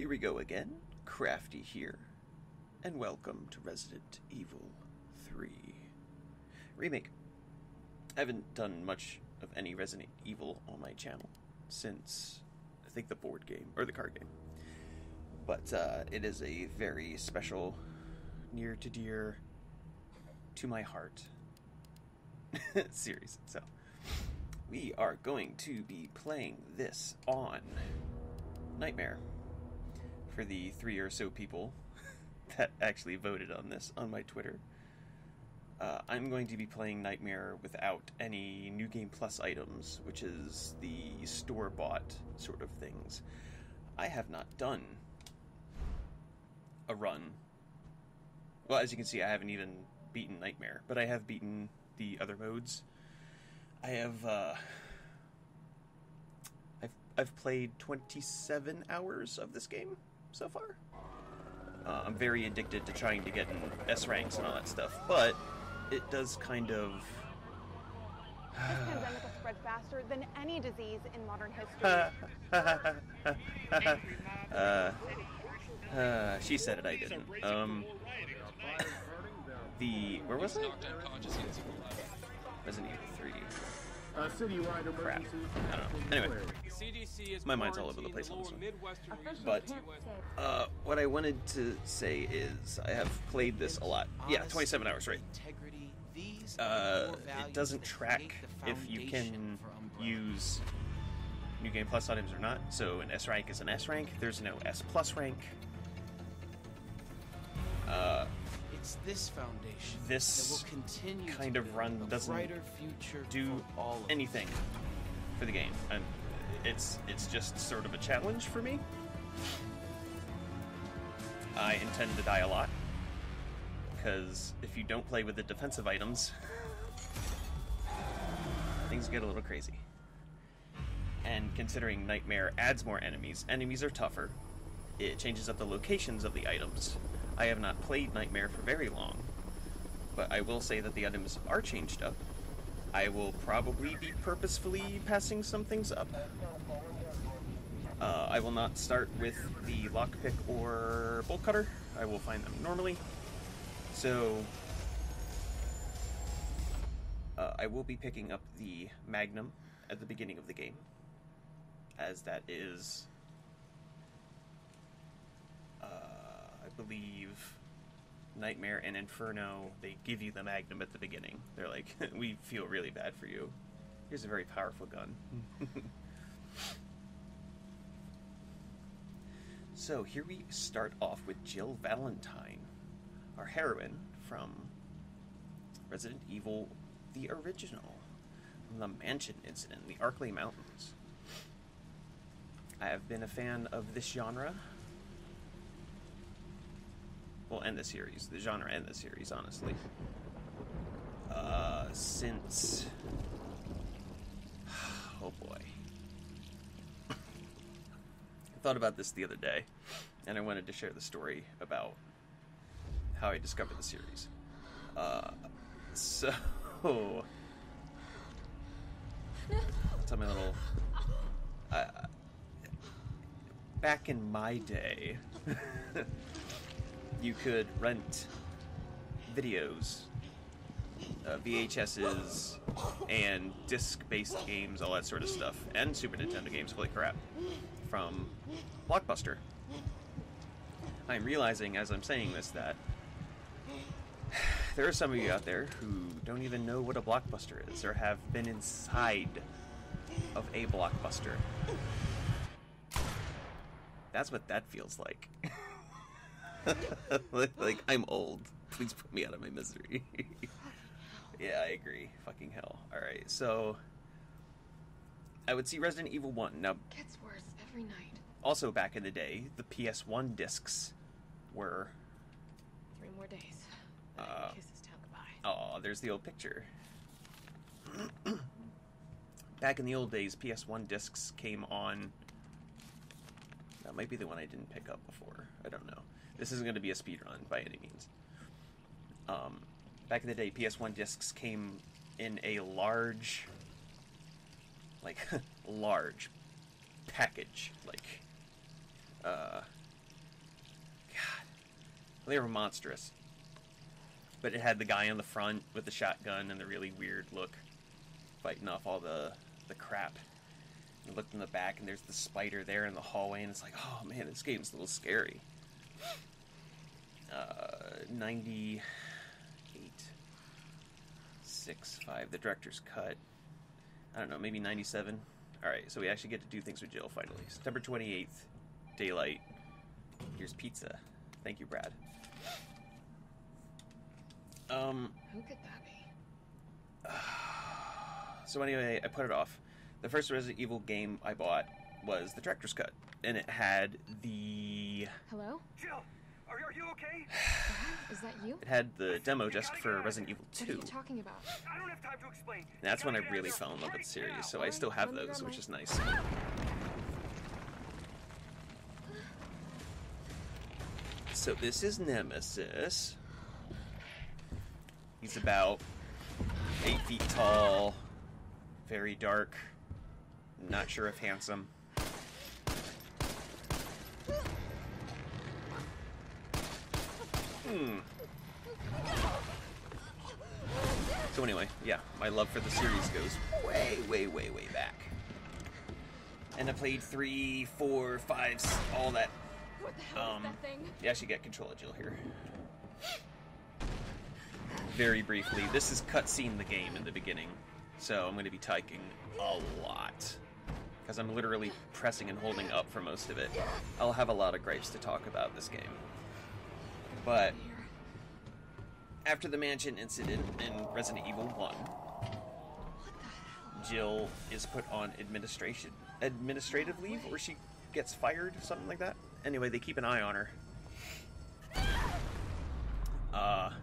Here we go again, Crafty here, and welcome to Resident Evil 3 Remake. I haven't done much of any Resident Evil on my channel since, I think, the board game, or the card game. But it is a very special, near to dear to my heart series. So, we are going to be playing this on Nightmare. For the 3 or so people that actually voted on this on my Twitter, I'm going to be playing Nightmare without any New Game Plus items, which is the store-bought sort of things. I have not done a run. Well, as you can see, I haven't even beaten Nightmare, but I have beaten the other modes. I have, I've played 27 hours of this game so far. I'm very addicted to trying to get in S ranks and all that stuff, but it does kind of... This pandemic has spread faster than any disease in modern history. She said it, I didn't. Where was it? Resident Evil 3. Crap. I don't know. Anyway, my mind's all over the place on this one. But what I wanted to say is I have played this a lot. Yeah, 27 hours, right. It doesn't track if you can use New Game Plus items or not. So an S rank is an S rank. There's no S plus rank. It's this foundation this that will continue kind of run doesn't do anything for the game, and it's just sort of a challenge for me. I intend to die a lot, because if you don't play with the defensive items, things get a little crazy. And considering Nightmare adds more enemies are tougher. It changes up the locations of the items. I have not played Nightmare for very long, but I will say that the items are changed up. I will probably be purposefully passing some things up. I will not start with the lockpick or bolt cutter. I will find them normally. So, I will be picking up the Magnum at the beginning of the game, as that is... I believe Nightmare and Inferno, they give you the Magnum at the beginning. They're like, we feel really bad for you. Here's a very powerful gun. So here we start off with Jill Valentine, our heroine from Resident Evil, the original, from the Mansion incident in the Arklay Mountains. I have been a fan of this genre. Well, and the series. The genre and the series, honestly. Since... Oh boy. I thought about this the other day, and I wanted to share the story about how I discovered the series. So... Tell me a little... back in my day... You could rent videos, VHSs, and disc-based games, all that sort of stuff, and Super Nintendo games, holy crap, from Blockbuster. I'm realizing, as I'm saying this, that there are some of you out there who don't even know what a Blockbuster is, or have been inside of a Blockbuster. That's what that feels like. Like, I'm old. Please put me out of my misery. Yeah, I agree. Fucking hell. Alright, so... I would see Resident Evil 1. Now, gets worse every night. Also, back in the day, the PS1 discs were... 3 more days. Kisses tell goodbye. Oh, there's the old picture. Back in the old days, PS1 discs came on... That might be the one I didn't pick up before. I don't know. This isn't going to be a speed run by any means. Back in the day, PS1 discs came in a large, large package. They were monstrous. But it had the guy on the front with the shotgun and the really weird look, fighting off all the crap. I looked in the back, and there's the spider there in the hallway, and it's like, oh man, this game's a little scary. 98, 6.5. The director's cut. I don't know, maybe 97. Alright, so we actually get to do things with Jill finally. September 28th, daylight. Here's pizza. Thank you, Brad. Who could that be? So anyway, I put it off. The first Resident Evil game I bought was the director's cut, and it had the... Hello? Jill, are you okay? Is that you? It had the demo just for Resident Evil 2. What are you talking about? I don't have time to explain. And that's when I really fell in love with the series, so I still have those, which is nice. So this is Nemesis. He's about 8 feet tall, very dark, not sure if handsome. So anyway, yeah, my love for the series goes way, way, way, way back. And I played 3, 4, 5, all that. What the hell is that thing? You actually get control of Jill here. Very briefly, this is cutscene the game in the beginning, so I'm going to be typing a lot. Because I'm literally pressing and holding up for most of it. I'll have a lot of gripes to talk about this game. But after the mansion incident in Resident Evil 1, Jill is put on administrative leave, or she gets fired, something like that. Anyway, they keep an eye on her.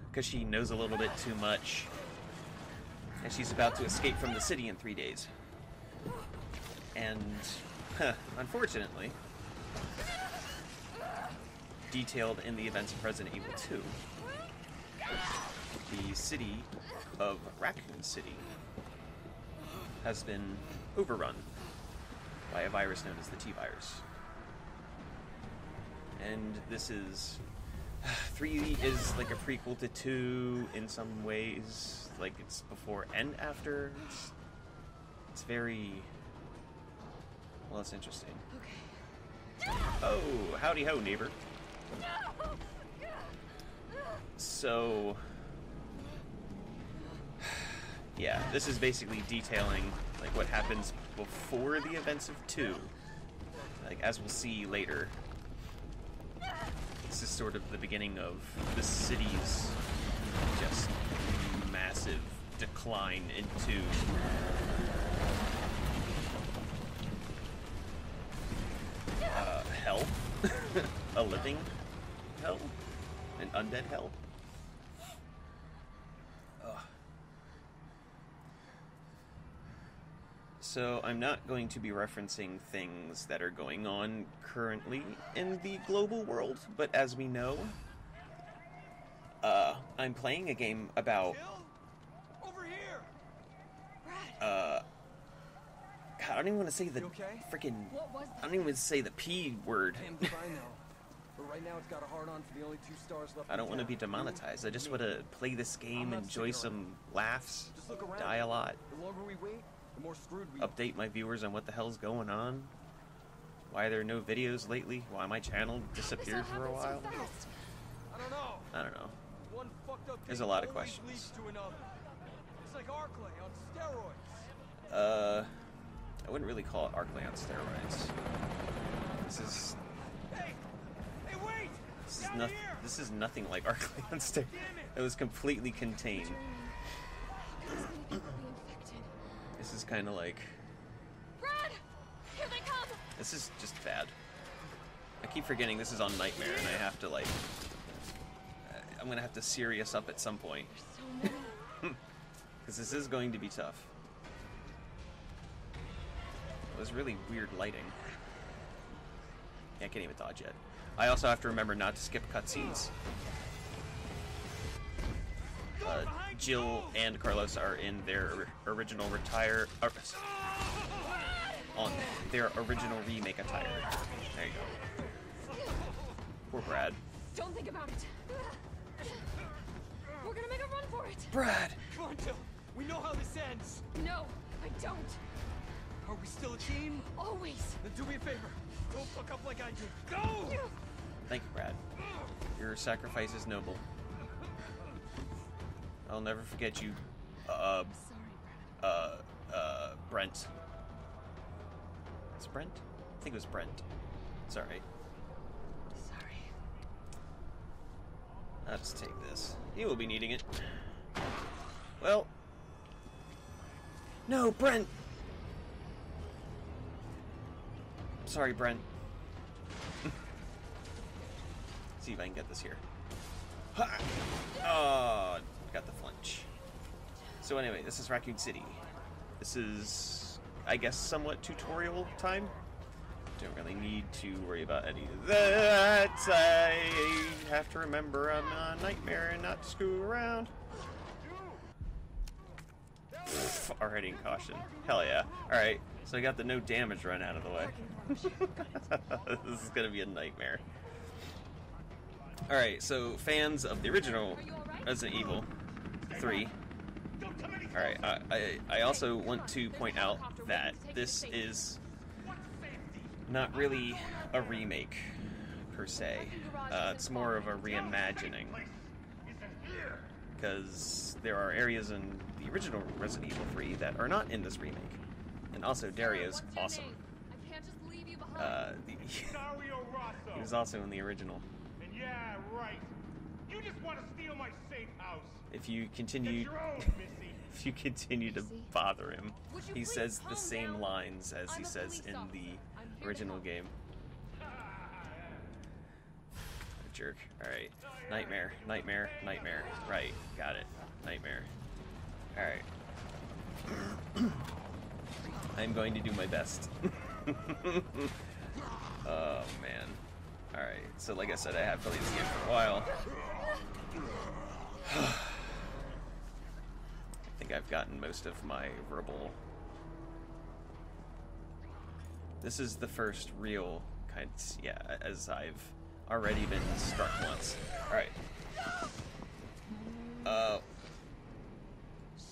Because she knows a little bit too much. And she's about to escape from the city in 3 days. And, unfortunately, detailed in the events of Resident Evil 2, the city of Raccoon City has been overrun by a virus known as the T-Virus. And this is... 3 is like a prequel to 2 in some ways. Like, it's before and after. It's very... Well, it's interesting. Okay. Oh, howdy ho, neighbor. So... yeah, this is basically detailing like what happens before the events of 2. Like, as we'll see later. This is sort of the beginning of the city's just massive decline into hell. A living hell? An undead hell? Ugh. So I'm not going to be referencing things that are going on currently in the global world, but as we know, I'm playing a game about Over here. God, I don't even want to say the You okay? freaking What was I don't even want to say the P word. I'm fine now. But right now it's got a hard on for the only 2 stars left. I don't want to be demonetized. I just want to play this game, enjoy some laughs, die a lot, The longer we wait, the more screwed we update my viewers on what the hell's going on. Why are there no videos lately? Why my channel disappeared for a while? I don't know. I don't know. One fucked up There's thing a lot of always questions. leads to another. It's like Arklay on steroids. I wouldn't really call it Arklay on steroids. This Hey! Hey, wait! is Down nothing. here! This is nothing like Arklay on steroids. It was completely contained. There's gonna people be infected. This is kind of like. Brad! Here they come! This is just bad. I keep forgetting this is on Nightmare, and I have to like. I'm gonna have to serious up at some point. There's so many. Because this is going to be tough. It was really weird lighting. Yeah, I can't even dodge yet. I also have to remember not to skip cutscenes. Jill and Carlos are in their original on their original remake attire. There you go. Poor Brad. Don't think about it. We're gonna make a run for it. Brad! Come on, Jill. We know how this ends. No, I don't. Are we still a team? Always. Then do me a favor. Don't fuck up like I did. Go! Thank you, Brad. Your sacrifice is noble. I'll never forget you, Sorry, Brad. Brent. It's Brent? I think it was Brent. Sorry. Sorry. I'll just take this. You will be needing it. Well. No, Brent! Sorry, Brent. See if I can get this here. Ha! Oh, got the flinch. So anyway, this is Raccoon City. This is, I guess, somewhat tutorial time. Don't really need to worry about any of that. I have to remember I'm a nightmare and not to screw around. Already in caution. Hell yeah. Alright, so I got the no damage run out of the way. This is gonna be a nightmare. Alright, so fans of the original Resident Evil 3. Alright, I also want to point out that this is not really a remake, per se. It's more of a reimagining. Because there are areas in the original Resident Evil 3 that are not in this remake. And also, Dario's awesome. I can't just leave you behind. He was also in the original. And yeah, right. You just want to steal my safe house. If you continue, if you continue to bother him, he says the same lines as he says in the original game. Jerk. Alright. Nightmare. Nightmare. Nightmare. Right. Got it. Nightmare. Alright. I'm going to do my best. Oh, man. Alright. So, like I said, I have played this game for a while. I think I've gotten most of my verbal. This is the first real kind, yeah, as I've already been struck once. Alright.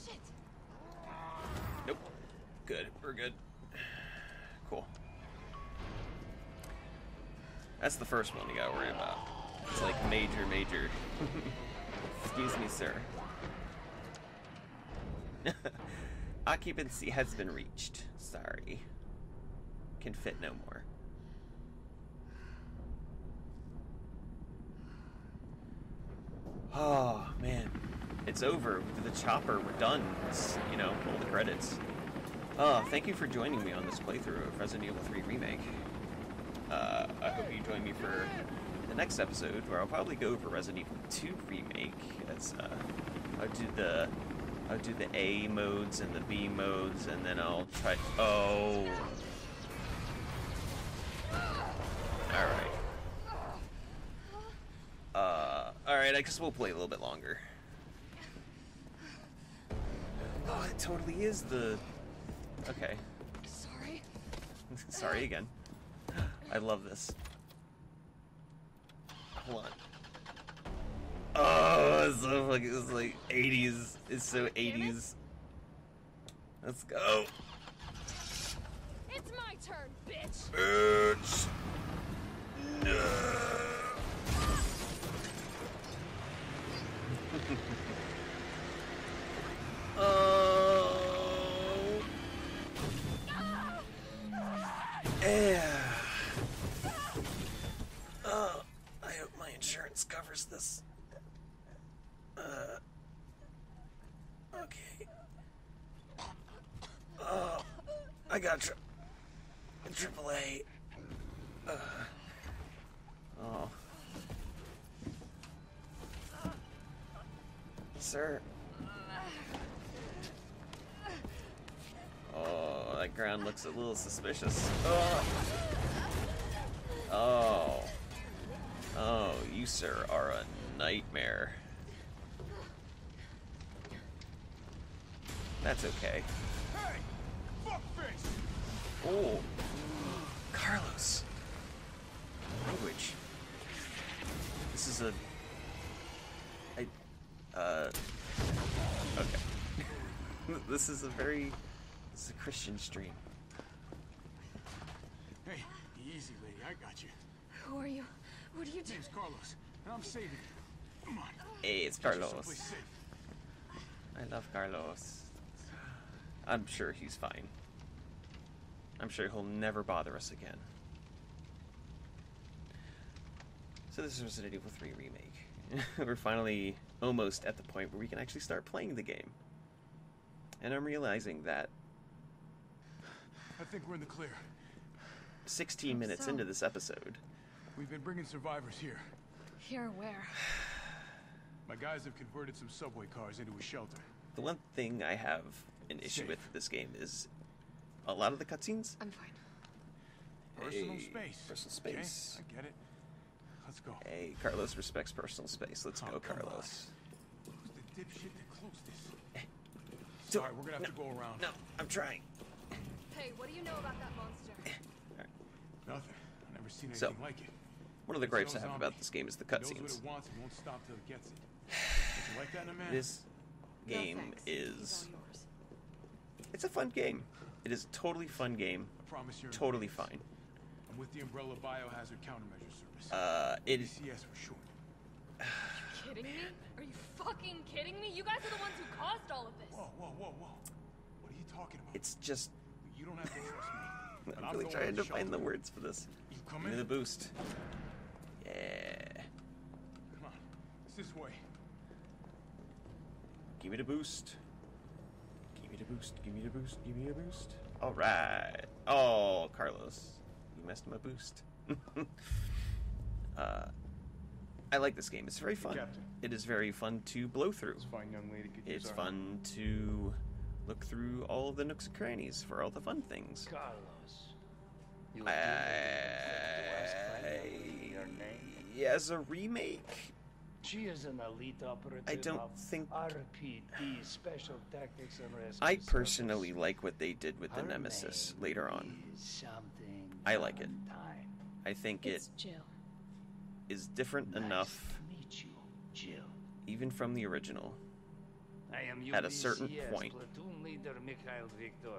Shit. Nope. Good. We're good. Cool. That's the first one you gotta worry about. It's like major. Excuse me, sir. Occupancy has been reached. Sorry. Can fit no more. Oh, man. It's over. The chopper. We're done. It's, you know, roll the credits. Oh, thank you for joining me on this playthrough of Resident Evil 3 Remake. I hope you join me for the next episode, where I'll probably go over Resident Evil 2 Remake, as, I'll do the A modes and the B modes, and then I'll try... Oh! Alright. Alright, I guess we'll play a little bit longer. Oh, it totally is the... Okay. Sorry. Sorry again. I love this. Hold on. Oh, it's like 80s. It's so 80s. Let's go. It's my turn, bitch. Bitch. No. Oh. Yeah. Oh, I hope my insurance covers this. Okay. Oh, I got AAA. Oh. Sir. Oh, that ground looks a little suspicious. Oh. Oh. Oh, you, sir, are a nightmare. That's okay. Hey, fuckface! Oh. Carlos. Language. This is a... okay. This is a Christian stream. Hey, easy, lady. I got you. Who are you? What are you doing? Name's Carlos, and I'm saving you. Come on. Hey, it's Get you Carlos. someplace safe. I love Carlos. I'm sure he's fine. I'm sure he'll never bother us again. So this is Resident Evil 3 Remake. We're finally almost at the point where we can actually start playing the game. And I'm realizing that I think we're in the clear. 16 minutes into this episode, We've been bringing survivors here. Here, where? My guys have converted some subway cars into a shelter. the one thing I have an issue with this game is a lot of the cutscenes. I'm fine. Personal Hey, space. personal space. Okay, I get it. Let's go. Hey, Carlos respects personal space. Let's Oh, go, come Carlos. Who's the dipshit that closed this? So- Sorry, we're gonna have to go around. No, I'm trying. Hey, what do you know about that monster? Nothing. I've never seen So, anything like it. One of the It's gripes I no have zombie. about this game is the It knows what cutscenes. it wants and won't stop till it gets it. Don't you like that in a man? This No, game thanks. He's is... all yours. It's a fun game. It is a totally fun game. I promise you're Totally fine. I'm with the Umbrella Biohazard Countermeasure Service. It is... BCS for short. Kidding me? Are you fucking kidding me? You guys are the ones who caused all of this. Whoa, whoa, whoa, whoa. What are you talking about? It's just... You don't have to trust me. But I'm really going trying to the find the shelter. words for this. You Give coming? me the boost. Yeah. Come on. It's this way. Give me the boost. Give me the boost. Give me the boost. Give me a boost. All right. Oh, Carlos, you messed my boost. I like this game. It's very fun. Captain. It is very fun to blow through. This fine young lady could use It's our fun to look through all of the nooks and crannies for all the fun things. Carlos. You As a remake, She is an elite operative I don't of think- RPD, Special Tactics and Rescue I personally Service. like what they did with the Her Nemesis name later on. is something I like it. Valentine. I think it It's Jill. is different Nice enough, to meet you, Jill. even from the original. I am At a certain UBCS point, platoon leader Mikhail Victor.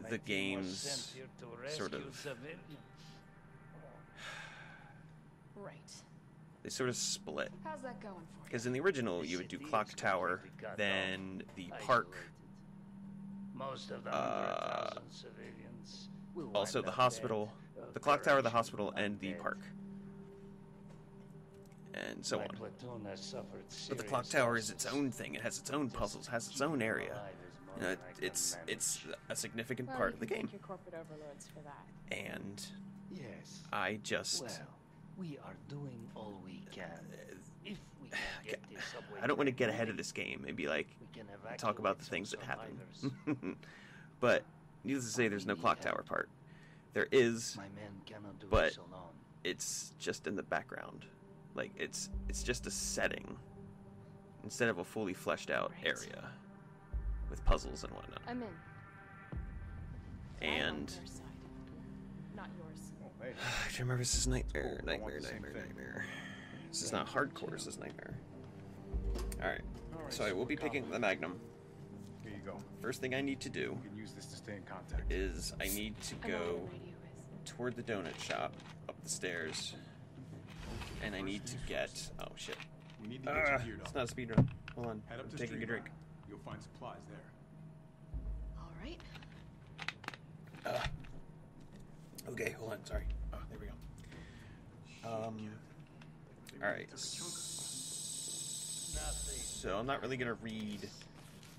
My the team was games sent here to sort rescue of- civilians. Right. They sort of split. How's that going for you? Because in the original, you would do Clock Tower, then the park, Isolated. Most of them under 1,000 civilians. will also wind the up hospital, dead. the Clock Tower, the Correction, hospital, not and the dead. park. And so My on. platoon has suffered But the serious Clock Tower is losses. its own thing. It has its own puzzles, has its own area. You know, it's a significant Well, part you of the can game. thank your corporate overlords for that. And Yes. I just... Well, we are doing all we can. If we can get this subway I don't want to get moving, ahead of this game and be like, we can talk about the evacuate things some that happen. survivors. But needless to say, there's no Clock Tower part. There is, My men cannot do but this alone. it's just in the background. Like, it's just a setting instead of a fully fleshed out Right. area with puzzles and whatnot. I'm in. And I'm on their side, not yours. Oh, hey. I remember this is Nightmare, Cool, I want Nightmare, the same Nightmare, thing. Nightmare. This is not hardcore, this is Nightmare. Alright, All right, so I will be picking the Magnum. Here you go. First thing I need to do You can use this to stay in contact. is I need to I know where go the radio is. toward the donut shop, up the stairs, and I need to get... Oh, shit. We need to get you geared It's up. not a speedrun. Hold on, Head up I'm to taking a drink. You'll find supplies there. All right. Okay, hold on, sorry. Oh, there we go. Alright. So I'm not really gonna read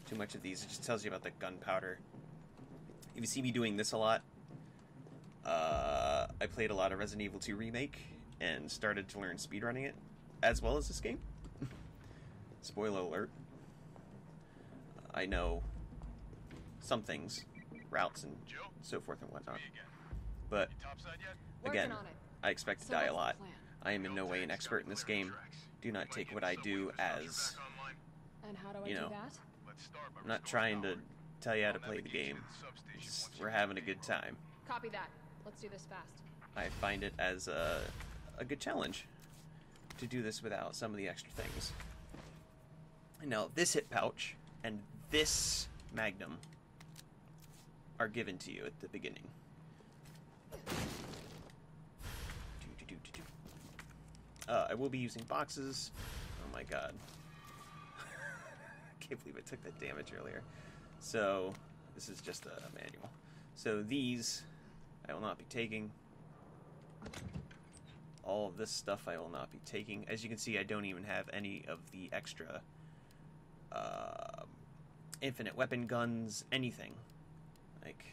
too much of these. It just tells you about the gunpowder. If you see me doing this a lot, I played a lot of Resident Evil 2 Remake and started to learn speedrunning it, as well as this game. Spoiler alert. I know some things, routes and so forth and whatnot. But again, Working on it. I expect to So die a what's the lot. plan? I am in no way an expert in this game. Do not take what I do as... And how do I You do know, that? I'm not trying to tell you how to play the game. We're having a good time. Copy that. Let's do this fast. I find it as a good challenge. to do this without some of the extra things. And now this hip pouch and this magnum are given to you at the beginning. I will be using boxes. Oh my god. Can't believe I took that damage earlier. So, this is just a manual. So these, I will not be taking. All of this stuff I will not be taking. As you can see, I don't even have any of the extra infinite weapon guns, anything. Like,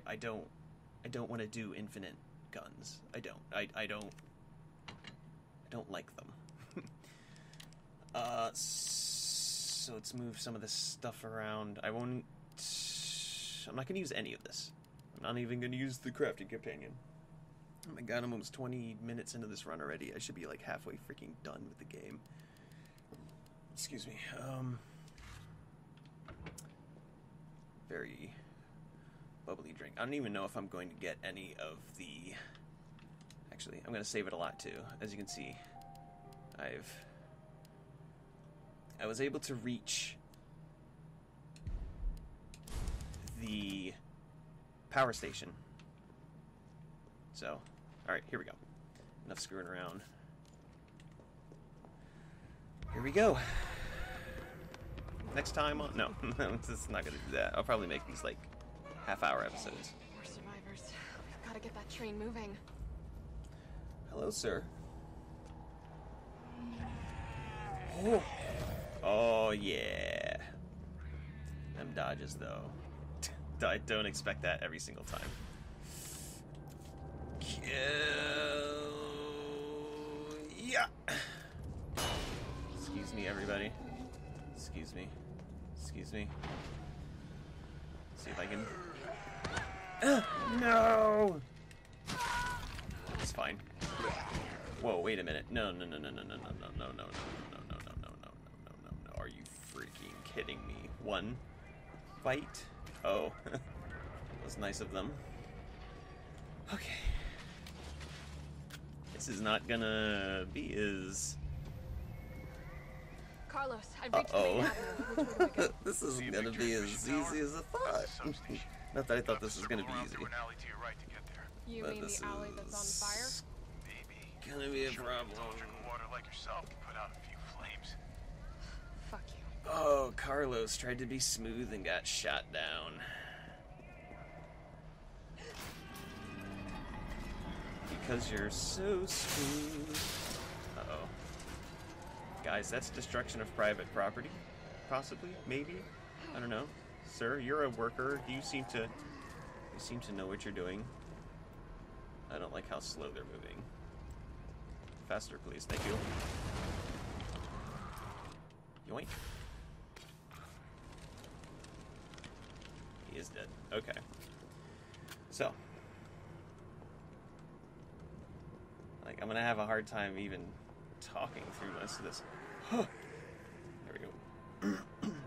I don't want to do infinite guns. I don't like them. So let's move some of this stuff around. I'm not going to use any of this. I'm not even going to use the crafting companion. Oh my god, I'm almost 20 minutes into this run already. I should be like halfway freaking done with the game. Excuse me. Very bubbly drink. I don't even know if I'm going to get any of the... Actually, I'm going to save it a lot too. As you can see, I was able to reach the power station. So, alright, here we go. Enough screwing around. Here we go. Next time on... No, this is not going to do that. I'll probably make these, like, half-hour episodes. We're survivors. We've got to get that train moving. Hello, sir. Oh. Oh, yeah. Them dodges, though. I don't expect that every single time. Yeah. Excuse me, everybody. Excuse me. Excuse me. See if I can... No! It's fine. Whoa, wait a minute. No. Are you freaking kidding me? One fight? Oh. That was nice of them. Okay. This is not gonna be as... Carlos, I've reached the main avenue. Which way do we go? This isn't gonna be as easy as I thought. Not that I thought this was gonna be easy. You But mean this the alley that's on fire? is gonna be a problem. Fuck you. Oh, Carlos tried to be smooth and got shot down. Because you're so smooth. Uh-oh. Guys, that's destruction of private property. Possibly, maybe. I don't know. Sir, you're a worker. You seem to know what you're doing. I don't like how slow they're moving. Faster, please. Thank you. Yoink. He is dead. Okay. So. Like, I'm gonna have a hard time even talking through most of this. There we go.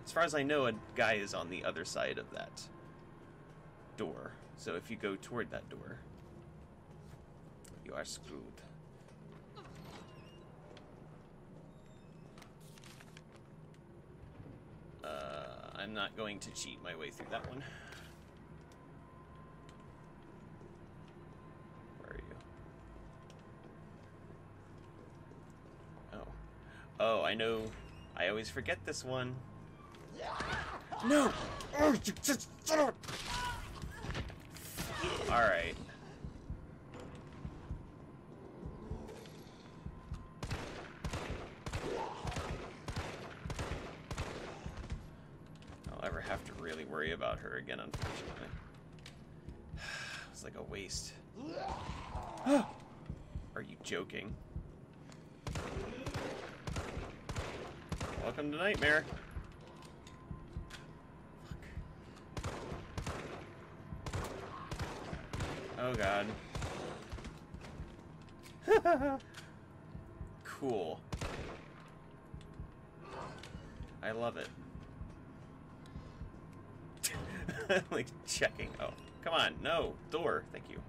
As far as I know, a guy is on the other side of that door. So if you go toward that door, you are screwed. I'm not going to cheat my way through that one. Where are you? Oh. Oh, I know. I always forget this one. No! Oh, you just... Alright. I'll ever have to really worry about her again, unfortunately. It's like a waste. Are you joking? Welcome to Nightmare. Oh god. Cool. I love it. Like checking. Oh, come on. No. Door. Thank you.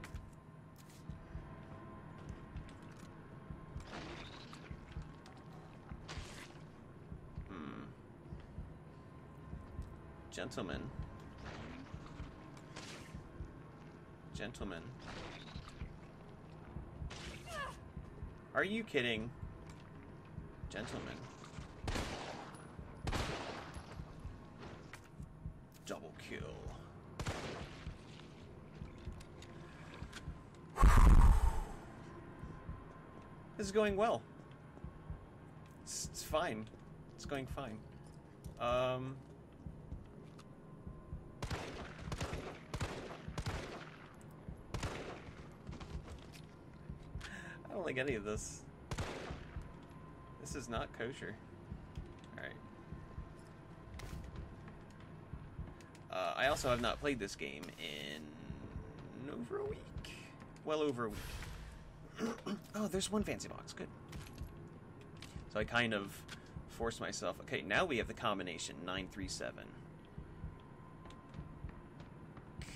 Gentlemen. Gentlemen. Are you kidding? Gentlemen. Double kill. This is going well. It's fine. It's going fine. I don't like any of this. This is not kosher. Alright. I also have not played this game in over a week. Well over a week. Oh, there's one fancy box. Good. So I kind of forced myself. Okay, now we have the combination 937.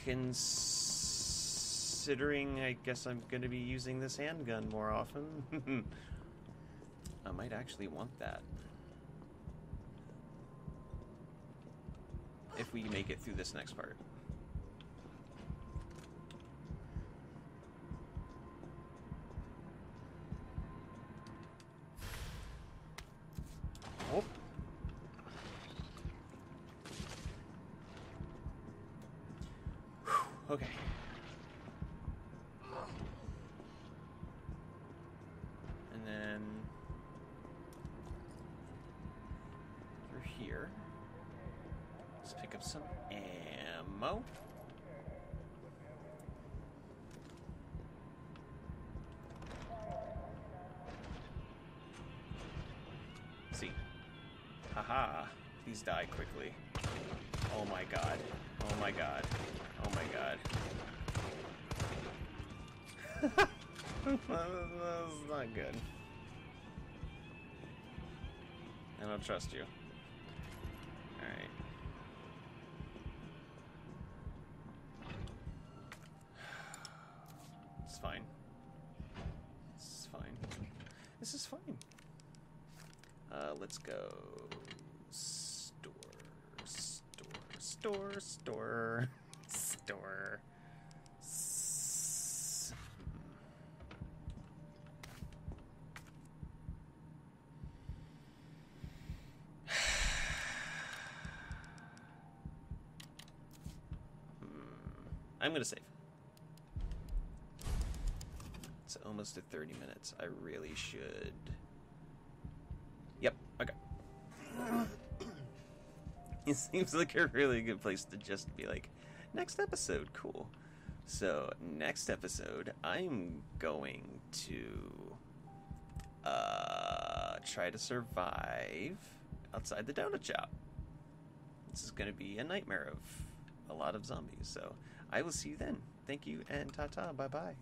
Considering I guess I'm going to be using this handgun more often, I might actually want that. If we make it through this next part. Oh. Whew, okay. And then through here. Let's pick up some ammo. See. Haha. These die quickly. Oh my god. Oh my god. Oh my god. That's not good. I don't trust you. Alright. It's fine. It's fine. This is fine. Let's go. Store. I'm gonna save. It's almost at 30 minutes. I really should. Yep, okay. It seems like a really good place to just be like, next episode, cool. So, next episode, I'm going to try to survive outside the donut shop. This is going to be a nightmare of a lot of zombies, so I will see you then. Thank you, and ta-ta, bye-bye.